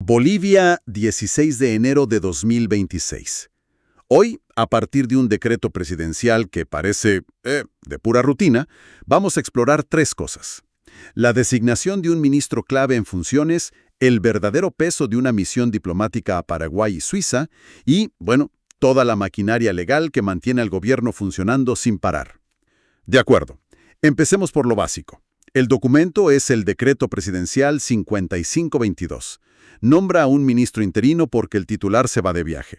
Bolivia, 16 de enero de 2026. Hoy, a partir de un decreto presidencial que parece, de pura rutina, vamos a explorar tres cosas. La designación de un ministro clave en funciones, el verdadero peso de una misión diplomática a Paraguay y Suiza y, bueno, toda la maquinaria legal que mantiene al gobierno funcionando sin parar. De acuerdo. Empecemos por lo básico. El documento es el Decreto Presidencial 5522. Nombra a un ministro interino porque el titular se va de viaje.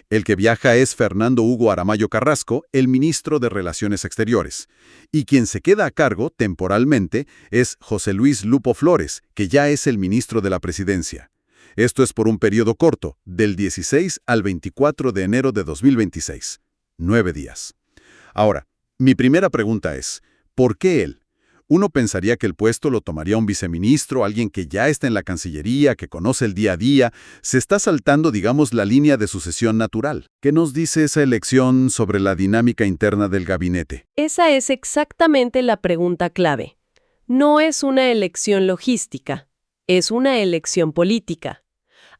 El que viaja es Fernando Hugo Aramayo Carrasco, el ministro de Relaciones Exteriores. Y quien se queda a cargo, temporalmente, es José Luis Lupo Flores, que ya es el ministro de la Presidencia. Esto es por un periodo corto, del 16 al 24 de enero de 2026. 9 días. Ahora, mi primera pregunta es, ¿por qué él? Uno pensaría que el puesto lo tomaría un viceministro, alguien que ya está en la Cancillería, que conoce el día a día. Se está saltando, digamos, la línea de sucesión natural. ¿Qué nos dice esa elección sobre la dinámica interna del gabinete? Esa es exactamente la pregunta clave. No es una elección logística, es una elección política.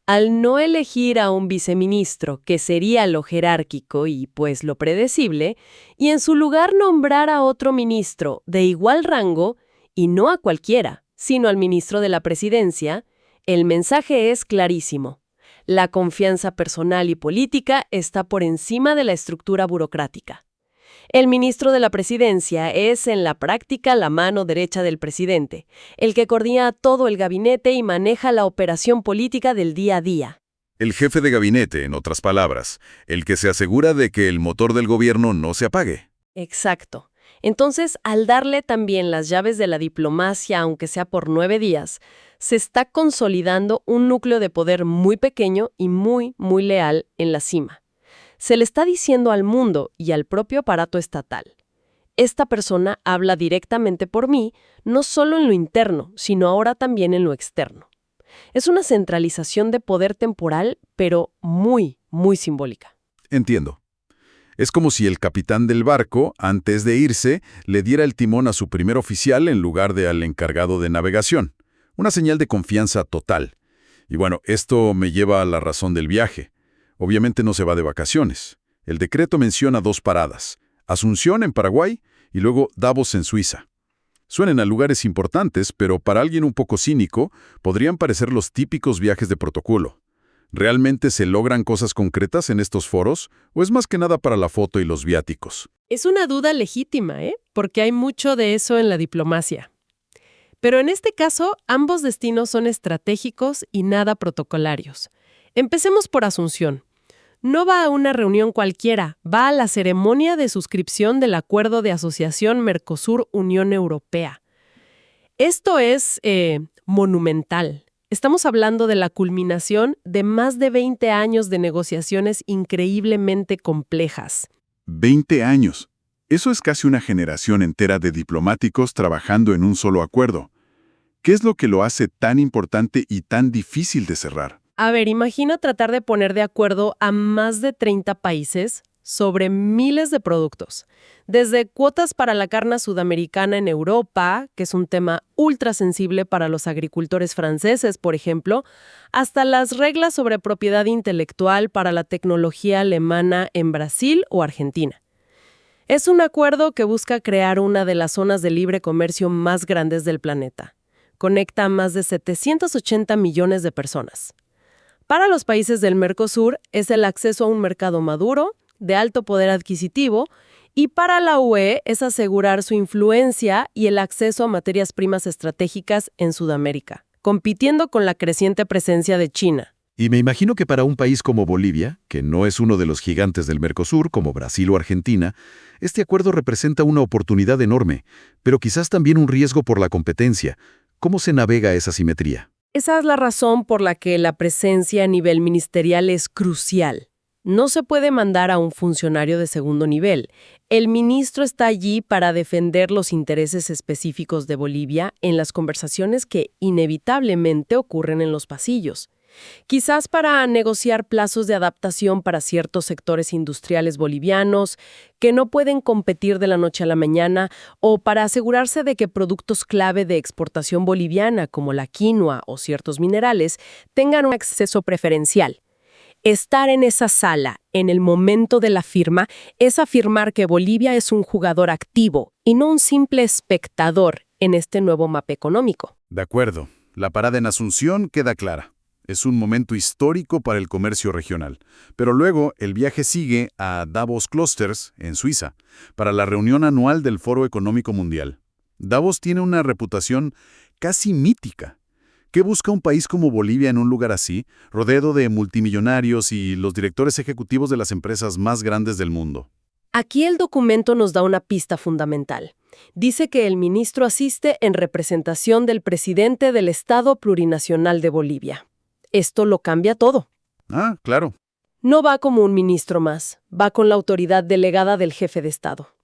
Al no elegir a un viceministro, que sería lo jerárquico y pues lo predecible, y en su lugar nombrar a otro ministro de igual rango, y no a cualquiera, sino al ministro de la Presidencia, el mensaje es clarísimo. La confianza personal y política está por encima de la estructura burocrática. El ministro de la Presidencia es, en la práctica, la mano derecha del presidente, el que coordina todo el gabinete y maneja la operación política del día a día. El jefe de gabinete, en otras palabras, el que se asegura de que el motor del gobierno no se apague. Exacto. Entonces, al darle también las llaves de la diplomacia, aunque sea por 9 días, se está consolidando un núcleo de poder muy pequeño y muy, muy leal en la cima. Se le está diciendo al mundo y al propio aparato estatal: esta persona habla directamente por mí, no solo en lo interno, sino ahora también en lo externo. Es una centralización de poder temporal, pero muy, muy simbólica. Entiendo. Es como si el capitán del barco, antes de irse, le diera el timón a su primer oficial en lugar de al encargado de navegación. Una señal de confianza total. Y bueno, esto me lleva a la razón del viaje. Obviamente no se va de vacaciones. El decreto menciona 2 paradas: Asunción en Paraguay y luego Davos en Suiza. Suenan a lugares importantes, pero para alguien un poco cínico, podrían parecer los típicos viajes de protocolo. ¿Realmente se logran cosas concretas en estos foros o es más que nada para la foto y los viáticos? Es una duda legítima, porque hay mucho de eso en la diplomacia. Pero en este caso, ambos destinos son estratégicos y nada protocolarios. Empecemos por Asunción. No va a una reunión cualquiera, va a la ceremonia de suscripción del Acuerdo de Asociación Mercosur-Unión Europea. Esto es monumental. Estamos hablando de la culminación de más de 20 años de negociaciones increíblemente complejas. 20 años. Eso es casi una generación entera de diplomáticos trabajando en un solo acuerdo. ¿Qué es lo que lo hace tan importante y tan difícil de cerrar? A ver, imagina tratar de poner de acuerdo a más de 30 países sobre miles de productos. Desde cuotas para la carne sudamericana en Europa, que es un tema ultra sensible para los agricultores franceses, por ejemplo, hasta las reglas sobre propiedad intelectual para la tecnología alemana en Brasil o Argentina. Es un acuerdo que busca crear una de las zonas de libre comercio más grandes del planeta. Conecta a más de 780 millones de personas. Para los países del Mercosur es el acceso a un mercado maduro, de alto poder adquisitivo, y para la UE es asegurar su influencia y el acceso a materias primas estratégicas en Sudamérica, compitiendo con la creciente presencia de China. Y me imagino que para un país como Bolivia, que no es uno de los gigantes del Mercosur, como Brasil o Argentina, este acuerdo representa una oportunidad enorme, pero quizás también un riesgo por la competencia. ¿Cómo se navega esa simetría? Esa es la razón por la que la presencia a nivel ministerial es crucial. No se puede mandar a un funcionario de segundo nivel. El ministro está allí para defender los intereses específicos de Bolivia en las conversaciones que inevitablemente ocurren en los pasillos. Quizás para negociar plazos de adaptación para ciertos sectores industriales bolivianos que no pueden competir de la noche a la mañana, o para asegurarse de que productos clave de exportación boliviana como la quinoa o ciertos minerales tengan un acceso preferencial. Estar en esa sala, en el momento de la firma, es afirmar que Bolivia es un jugador activo y no un simple espectador en este nuevo mapa económico. De acuerdo. La parada en Asunción queda clara. Es un momento histórico para el comercio regional. Pero luego el viaje sigue a Davos Clusters, en Suiza, para la reunión anual del Foro Económico Mundial. Davos tiene una reputación casi mítica. ¿Qué busca un país como Bolivia en un lugar así, rodeado de multimillonarios y los directores ejecutivos de las empresas más grandes del mundo? Aquí el documento nos da una pista fundamental. Dice que el ministro asiste en representación del presidente del Estado Plurinacional de Bolivia. Esto lo cambia todo. Ah, claro. No va como un ministro más, va con la autoridad delegada del jefe de Estado.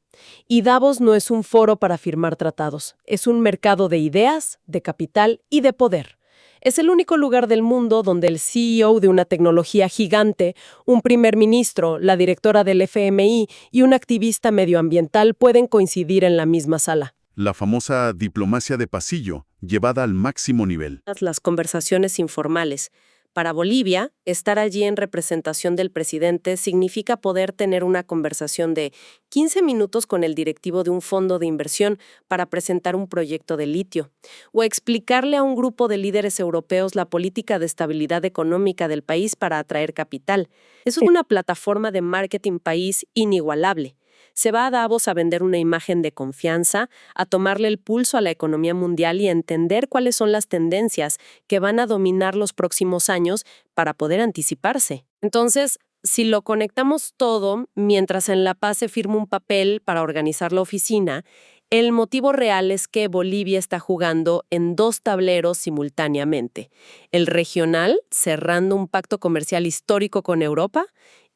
Y Davos no es un foro para firmar tratados, es un mercado de ideas, de capital y de poder. Es el único lugar del mundo donde el CEO de una tecnología gigante, un primer ministro, la directora del FMI y un activista medioambiental pueden coincidir en la misma sala. La famosa diplomacia de pasillo, llevada al máximo nivel. Las conversaciones informales. Para Bolivia, estar allí en representación del presidente significa poder tener una conversación de 15 minutos con el directivo de un fondo de inversión para presentar un proyecto de litio, o explicarle a un grupo de líderes europeos la política de estabilidad económica del país para atraer capital. Es una plataforma de marketing país inigualable. Se va a Davos a vender una imagen de confianza, a tomarle el pulso a la economía mundial y a entender cuáles son las tendencias que van a dominar los próximos años para poder anticiparse. Entonces, si lo conectamos todo, mientras en La Paz se firma un papel para organizar la oficina, el motivo real es que Bolivia está jugando en dos tableros simultáneamente. El regional, cerrando un pacto comercial histórico con Europa,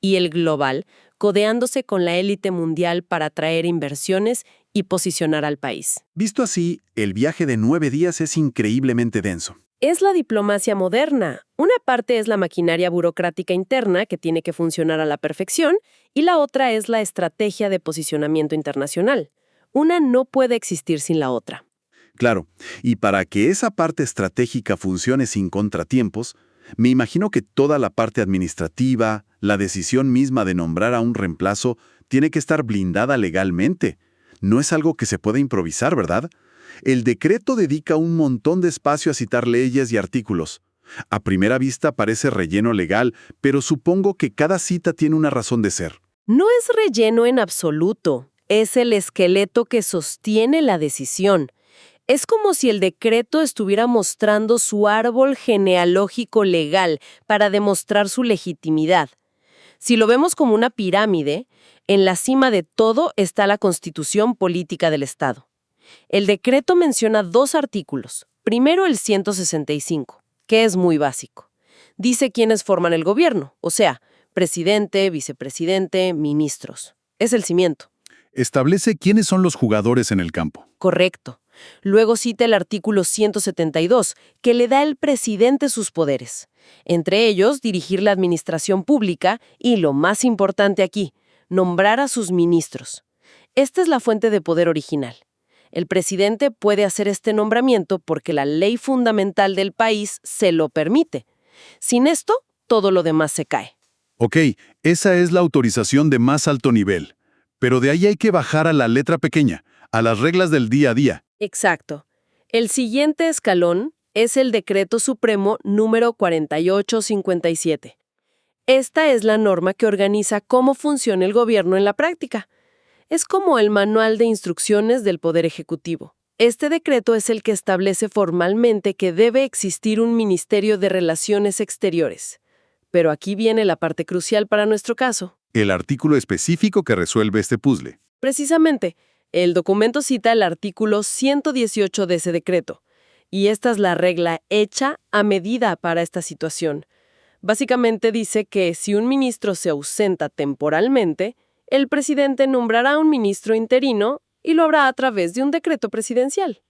y el global, codeándose con la élite mundial para atraer inversiones y posicionar al país. Visto así, el viaje de 9 días es increíblemente denso. Es la diplomacia moderna. Una parte es la maquinaria burocrática interna que tiene que funcionar a la perfección y la otra es la estrategia de posicionamiento internacional. Una no puede existir sin la otra. Claro, y para que esa parte estratégica funcione sin contratiempos, me imagino que toda la parte administrativa, la decisión misma de nombrar a un reemplazo, tiene que estar blindada legalmente. No es algo que se pueda improvisar, ¿verdad? El decreto dedica un montón de espacio a citar leyes y artículos. A primera vista parece relleno legal, pero supongo que cada cita tiene una razón de ser. No es relleno en absoluto. Es el esqueleto que sostiene la decisión. Es como si el decreto estuviera mostrando su árbol genealógico legal para demostrar su legitimidad. Si lo vemos como una pirámide, en la cima de todo está la Constitución Política del Estado. El decreto menciona 2 artículos. Primero, el 165, que es muy básico. Dice quiénes forman el gobierno, o sea, presidente, vicepresidente, ministros. Es el cimiento. Establece quiénes son los jugadores en el campo. Correcto. Luego cita el artículo 172, que le da al presidente sus poderes. Entre ellos, dirigir la administración pública y, lo más importante aquí, nombrar a sus ministros. Esta es la fuente de poder original. El presidente puede hacer este nombramiento porque la ley fundamental del país se lo permite. Sin esto, todo lo demás se cae. Ok, esa es la autorización de más alto nivel. Pero de ahí hay que bajar a la letra pequeña, a las reglas del día a día. Exacto. El siguiente escalón es el Decreto Supremo número 4857. Esta es la norma que organiza cómo funciona el gobierno en la práctica. Es como el manual de instrucciones del Poder Ejecutivo. Este decreto es el que establece formalmente que debe existir un Ministerio de Relaciones Exteriores. Pero aquí viene la parte crucial para nuestro caso. El artículo específico que resuelve este puzzle. Precisamente, el documento cita el artículo 118 de ese decreto, y esta es la regla hecha a medida para esta situación. Básicamente dice que si un ministro se ausenta temporalmente, el presidente nombrará un ministro interino y lo hará a través de un decreto presidencial.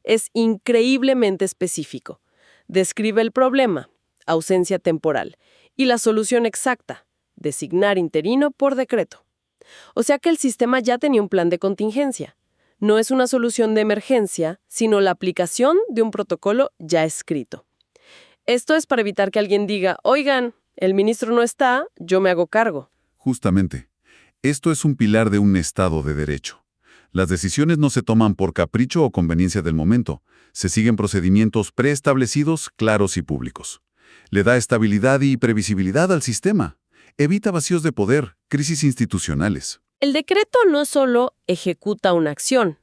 Es increíblemente específico. Describe el problema. ausencia temporal. Y la solución exacta, designar interino por decreto. O sea que el sistema ya tenía un plan de contingencia. No es una solución de emergencia, sino la aplicación de un protocolo ya escrito. Esto es para evitar que alguien diga, oigan, el ministro no está, yo me hago cargo. Justamente, esto es un pilar de un Estado de Derecho. Las decisiones no se toman por capricho o conveniencia del momento. Se siguen procedimientos preestablecidos, claros y públicos. Le da estabilidad y previsibilidad al sistema. Evita vacíos de poder, crisis institucionales. El decreto no solo ejecuta una acción,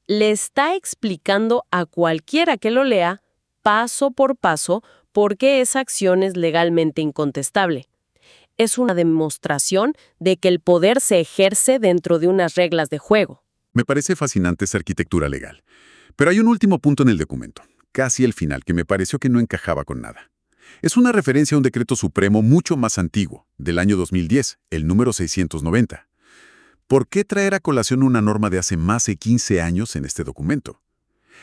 le está explicando a cualquiera que lo lea, paso por paso, por qué esa acción es legalmente incontestable. Es una demostración de que el poder se ejerce dentro de unas reglas de juego. Me parece fascinante esa arquitectura legal. Pero hay un último punto en el documento, casi el final, que me pareció que no encajaba con nada. Es una referencia a un decreto supremo mucho más antiguo, del año 2010, el número 690. ¿Por qué traer a colación una norma de hace más de 15 años en este documento?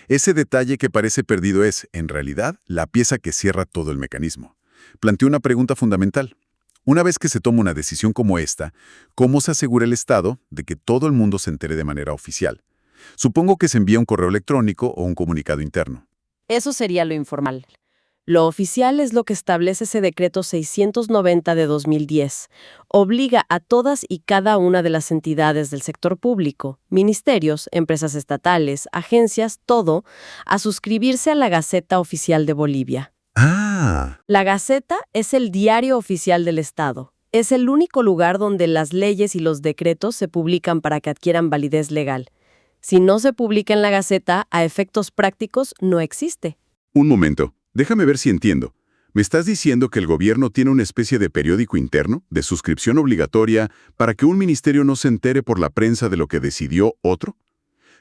Ese detalle que parece perdido es, en realidad, la pieza que cierra todo el mecanismo. Planteo una pregunta fundamental. Una vez que se toma una decisión como esta, ¿cómo se asegura el Estado de que todo el mundo se entere de manera oficial? Supongo que se envía un correo electrónico o un comunicado interno. Eso sería lo informal. Lo oficial es lo que establece ese decreto 690 de 2010. Obliga a todas y cada una de las entidades del sector público, ministerios, empresas estatales, agencias, todo, a suscribirse a la Gaceta Oficial de Bolivia. ¡Ah! La Gaceta es el diario oficial del Estado. Es el único lugar donde las leyes y los decretos se publican para que adquieran validez legal. Si no se publica en la Gaceta, a efectos prácticos no existe. Un momento. Déjame ver si entiendo. ¿Me estás diciendo que el gobierno tiene una especie de periódico interno, de suscripción obligatoria, para que un ministerio no se entere por la prensa de lo que decidió otro?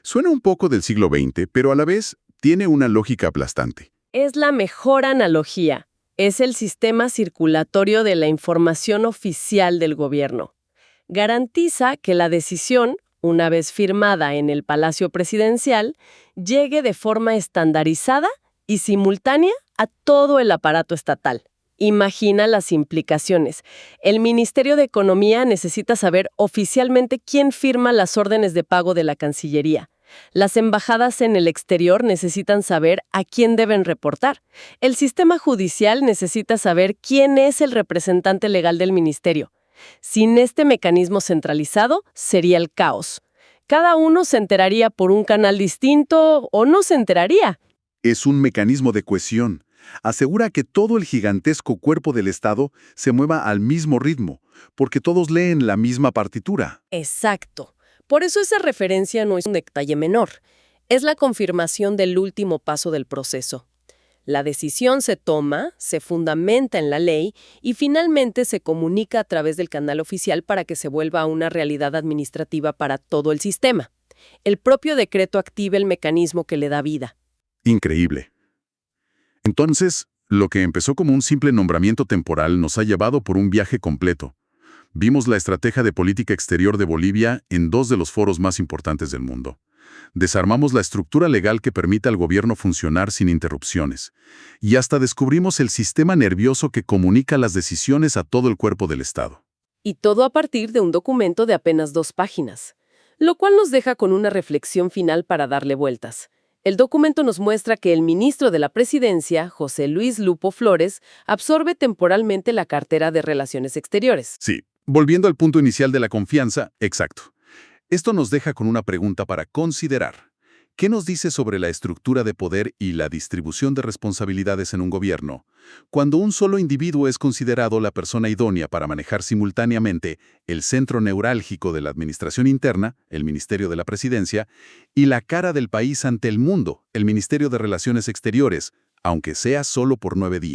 Suena un poco del siglo XX, pero a la vez tiene una lógica aplastante. Es la mejor analogía. Es el sistema circulatorio de la información oficial del gobierno. Garantiza que la decisión, una vez firmada en el Palacio Presidencial, llegue de forma estandarizada y simultánea a todo el aparato estatal. Imagina las implicaciones. El Ministerio de Economía necesita saber oficialmente quién firma las órdenes de pago de la Cancillería. Las embajadas en el exterior necesitan saber a quién deben reportar. El sistema judicial necesita saber quién es el representante legal del ministerio. Sin este mecanismo centralizado, sería el caos. Cada uno se enteraría por un canal distinto o no se enteraría. Es un mecanismo de cohesión. Asegura que todo el gigantesco cuerpo del Estado se mueva al mismo ritmo, porque todos leen la misma partitura. Exacto. Por eso esa referencia no es un detalle menor. Es la confirmación del último paso del proceso. La decisión se toma, se fundamenta en la ley y finalmente se comunica a través del canal oficial para que se vuelva una realidad administrativa para todo el sistema. El propio decreto activa el mecanismo que le da vida. Increíble. Entonces, lo que empezó como un simple nombramiento temporal nos ha llevado por un viaje completo. Vimos la estrategia de política exterior de Bolivia en dos de los foros más importantes del mundo. Desarmamos la estructura legal que permite al gobierno funcionar sin interrupciones. Y hasta descubrimos el sistema nervioso que comunica las decisiones a todo el cuerpo del Estado. Y todo a partir de un documento de apenas 2 páginas, lo cual nos deja con una reflexión final para darle vueltas. El documento nos muestra que el ministro de la Presidencia, José Luis Lupo Flores, absorbe temporalmente la cartera de Relaciones Exteriores. Sí, volviendo al punto inicial de la confianza, exacto. Esto nos deja con una pregunta para considerar. ¿Qué nos dice sobre la estructura de poder y la distribución de responsabilidades en un gobierno? Cuando un solo individuo es considerado la persona idónea para manejar simultáneamente el centro neurálgico de la administración interna, el Ministerio de la Presidencia, y la cara del país ante el mundo, el Ministerio de Relaciones Exteriores, aunque sea solo por 9 días.